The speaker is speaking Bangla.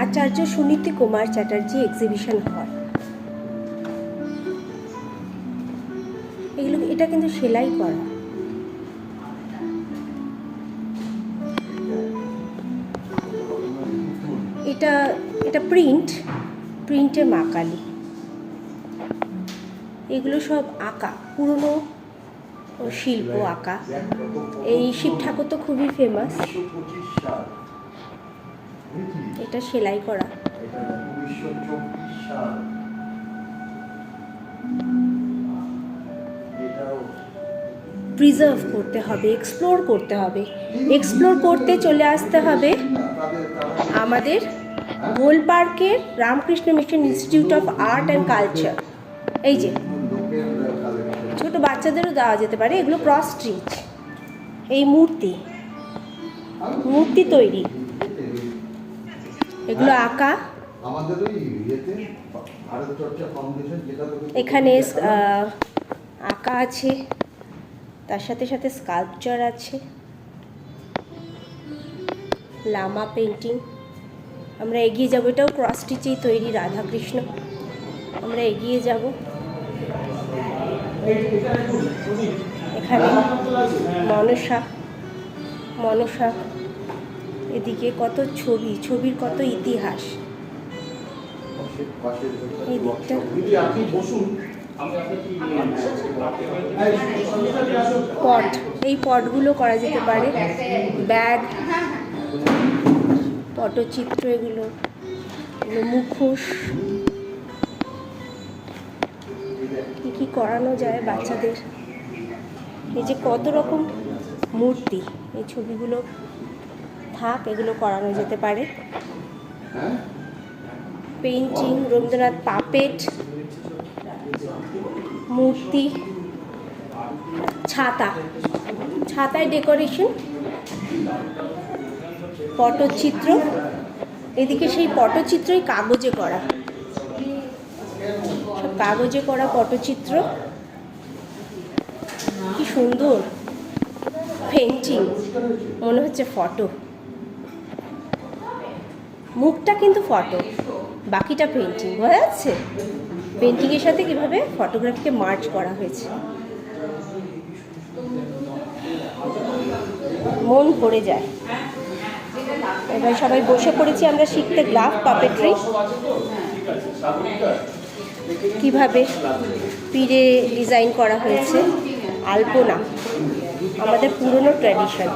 আচার্য সুনীতি কুমার চ্যাটার্জি এক্সিবিশন হল। এটা কিন্তু সেলাই করা। এটা প্রিন্টে মা কালী। এগুলো সব আঁকা, পুরনো শিল্প আঁকা। এই শিব ঠাকুর তো খুবই ফেমাস। এটা সেলাই করা। প্রিজার্ভ করতে হবে, এক্সপ্লোর করতে হবে। এক্সপ্লোর করতে চলে আসতে হবে আমাদের গোল পার্কের Ramakrishna mission institute of art and culture. এই যে ছোট বাচ্চাদেরও দেওয়া যেতে পারে। এগুলো ক্রস স্টিচ। এই মূর্তি তৈরি, এগুলো আঁকা। এখানে আঁকা আছে, তার সাথে সাথে স্কাল্পচার আছে, লামা পেন্টিং। আমরা এগিয়ে যাব। এটাও ক্রস স্টিচেই তৈরি, রাধাকৃষ্ণ। আমরা এগিয়ে যাব। এখানে মনসা। এদিকে কত ছবির কত ইতিহাস। এই দিকটা পট, এই পটগুলো করা যেতে পারে। ব্যাগ, পটচিত্র, এগুলো মুখোশ, কি করানো যায় বাচ্চাদের। এই যে কত রকম মূর্তি, এই ছবিগুলো এগুলো করানো যেতে পারে। পেইন্টিং, রবীন্দ্রনাথ, পাপেট, মূর্তি, ছাতায় ডেকোরেশন, পটচিত্র। এদিকে সেই পটচিত্রই কাগজে করা, সব কাগজে করা পটচিত্র। কি সুন্দর পেইন্টিং, মনে হচ্ছে ফটো। মুখটা কিন্তু ফটো, বাকিটা পেইন্টিং। বোঝা যাচ্ছে পেইন্টিংয়ের সাথে কীভাবে ফটোগ্রাফিকে মার্জ করা হয়েছে। মন ভরে যায়। এবার সবাই বসে পড়েছি আমরা শিখতে গ্লাভ পাপেট্রি, কিভাবে পিড়ে ডিজাইন করা হয়েছে। আলপনা আমাদের পুরনো ট্র্যাডিশন।